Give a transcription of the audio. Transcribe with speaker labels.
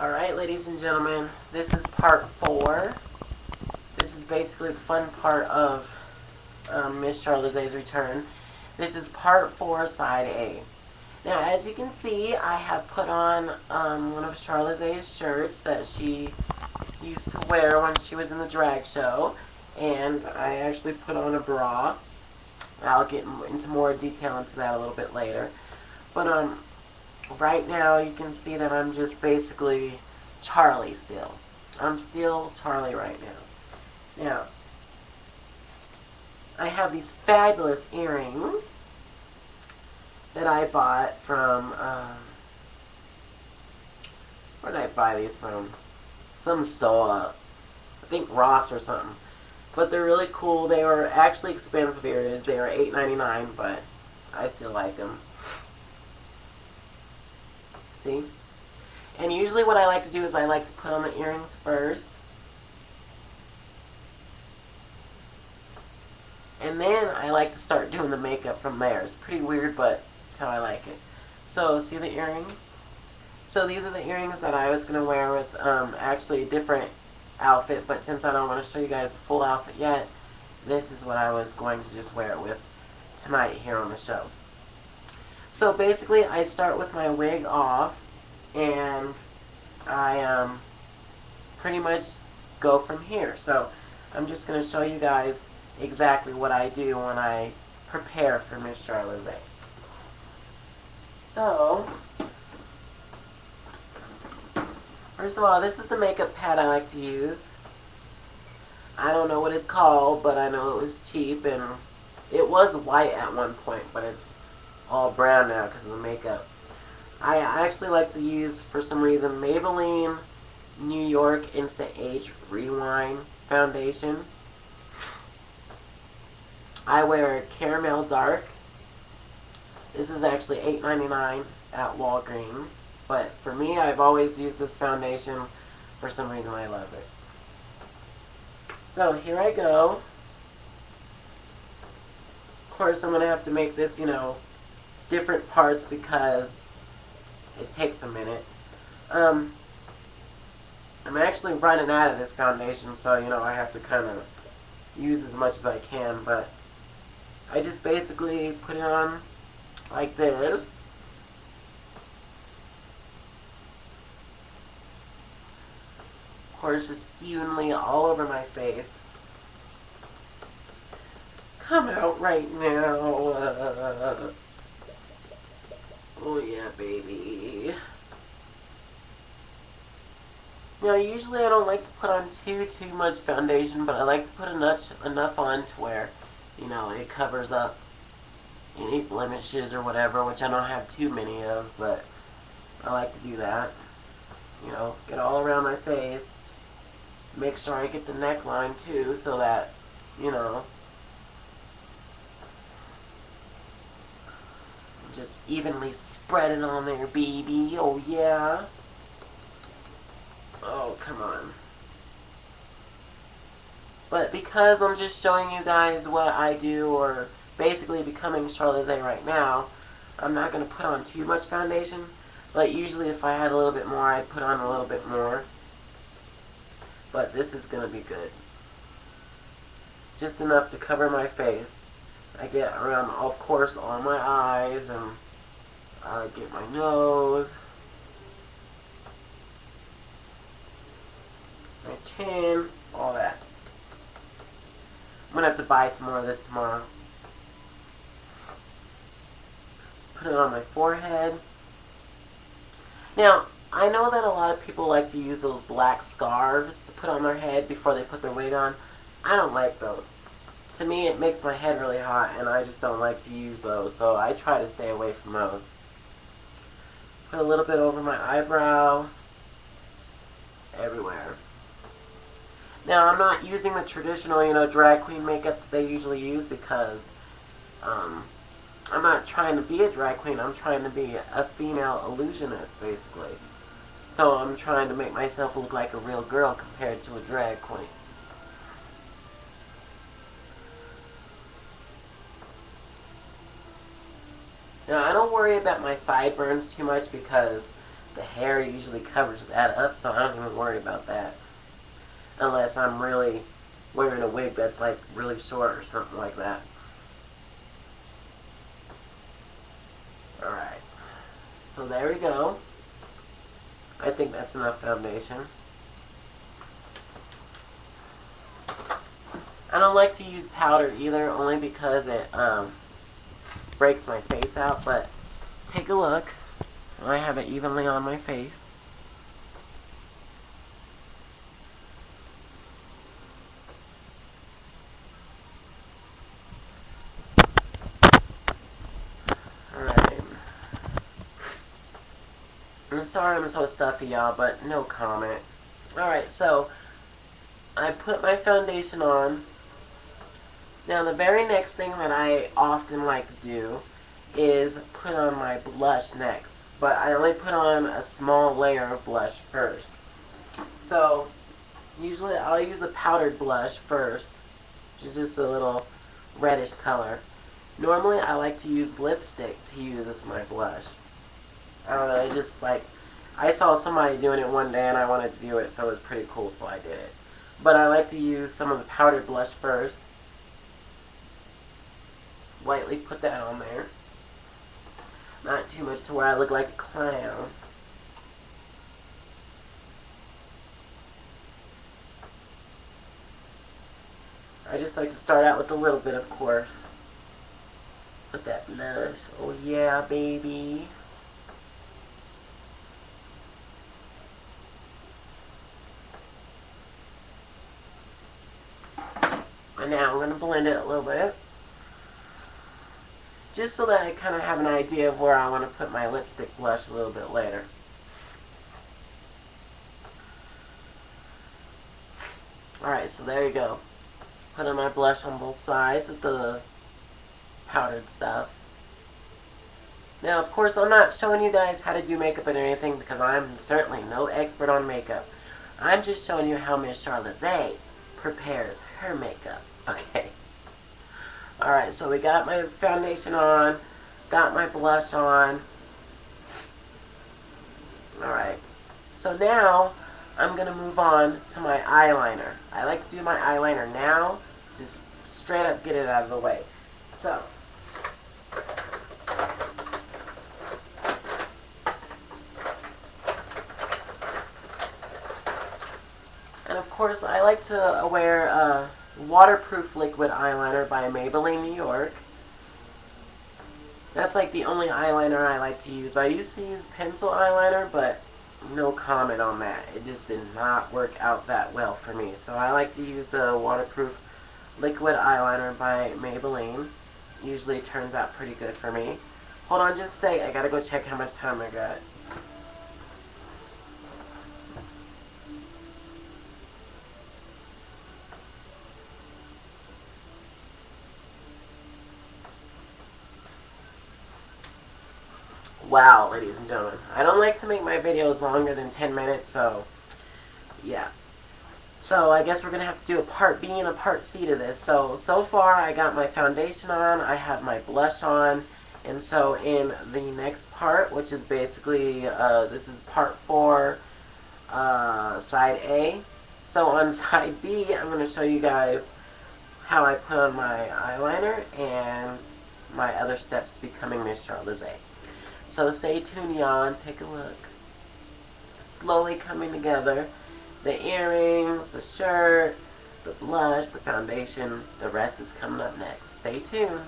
Speaker 1: Alright, ladies and gentlemen, this is part 4. This is basically the fun part of Miss Charlazaes' return. This is part 4, side A. Now, as you can see, I have put on one of Charlazaes' shirts that she used to wear when she was in the drag show. And I actually put on a bra. I'll get into more detail into that a little bit later. But right now you can see that I'm just basically Charlie still. I'm still Charlie right now. Now, I have these fabulous earrings that I bought from, where did I buy these from? Some store, I think Ross or something. But they're really cool. They were actually expensive earrings. They were $8.99, but I still like them. See? And usually what I like to do is I like to put on the earrings first. And then I like to start doing the makeup from there. It's pretty weird, but that's how I like it. So, see the earrings? So these are the earrings that I was going to wear with actually a different outfit. But since I don't want to show you guys the full outfit yet, this is what I was going to just wear it with tonight here on the show. So basically I start with my wig off. And I pretty much go from here. So I'm just going to show you guys exactly what I do when I prepare for Miss Charlazaes. So, first of all, this is the makeup pad I like to use. I don't know what it's called, but I know it was cheap, and it was white at one point, but it's all brown now because of the makeup. I actually like to use, for some reason, Maybelline New York Insta-Age Rewind Foundation. I wear Caramel Dark. This is actually $8.99 at Walgreens. But for me, I've always used this foundation. For some reason, I love it. So here I go. Of course, I'm going to have to make this, different parts because it takes a minute. I'm actually running out of this foundation, so, I have to kind of use as much as I can, but I just basically put it on like this. Of course, just evenly all over my face. Come out right now. Oh yeah, baby. Now, usually I don't like to put on too much foundation, but I like to put enough on to where, it covers up any blemishes or whatever, which I don't have too many of, but I like to do that. Get all around my face. Make sure I get the neckline too, so that, just evenly spread it on there, baby. Oh, yeah. Oh, come on. But because I'm just showing you guys what I do, or basically becoming Charlazaes right now, I'm not going to put on too much foundation. But usually if I had a little bit more, I'd put on a little bit more. But this is going to be good. Just enough to cover my face. I get around, of course, all my eyes, and I get my nose, my chin, all that. I'm going to have to buy some more of this tomorrow. Put it on my forehead. Now, I know that a lot of people like to use those black scarves to put on their head before they put their wig on. I don't like those. To me, it makes my head really hot, and I just don't like to use those, so I try to stay away from those. Put a little bit over my eyebrow, everywhere. Now, I'm not using the traditional, drag queen makeup that they usually use because I'm not trying to be a drag queen. I'm trying to be a female illusionist, basically. So I'm trying to make myself look like a real girl compared to a drag queen. Now, I don't worry about my sideburns too much because the hair usually covers that up, so I don't even worry about that. Unless I'm really wearing a wig that's like really short or something like that. Alright. So there we go. I think that's enough foundation. I don't like to use powder either, only because it breaks my face out, but take a look. I have it evenly on my face. Alright. I'm sorry I'm so stuffy, y'all, but no comment. Alright, so I put my foundation on. Now the very next thing that I often like to do is put on my blush next. But I only put on a small layer of blush first. So usually I'll use a powdered blush first, which is just a little reddish color. Normally I like to use lipstick to use as my blush. I don't know, it just like, I saw somebody doing it one day and I wanted to do it, so it was pretty cool, so I did it. But I like to use some of the powdered blush first. Just lightly put that on there. Not too much to where I look like a clown. I just like to start out with a little bit, of course. Put that blush. Oh yeah, baby. And now I'm going to blend it a little bit. Just so that I kind of have an idea of where I want to put my lipstick blush a little bit later. Alright, so there you go. Put on my blush on both sides with the powdered stuff. Now, of course, I'm not showing you guys how to do makeup or anything because I'm certainly no expert on makeup. I'm just showing you how Miss Charlazaes prepares her makeup. Okay. Alright, so we got my foundation on, got my blush on. Alright, so now I'm going to move on to my eyeliner. I like to do my eyeliner now, just straight up get it out of the way. So, and of course I like to wear a waterproof liquid eyeliner by Maybelline New York. That's like the only eyeliner I like to use. I used to use pencil eyeliner, but no comment on that. It just did not work out that well for me. So I like to use the waterproof liquid eyeliner by Maybelline. Usually it turns out pretty good for me. Hold on just a sec. I gotta go check how much time I got. Wow, ladies and gentlemen. I don't like to make my videos longer than 10 minutes, so yeah. So I guess we're going to have to do a part B and a part C to this. So far I got my foundation on, I have my blush on, and so in the next part, which is basically, this is part 4, side A. So on side B, I'm going to show you guys how I put on my eyeliner and my other steps to becoming Miss Charlazaes. So stay tuned, y'all, and take a look. Slowly coming together. The earrings, the shirt, the blush, the foundation. The rest is coming up next. Stay tuned.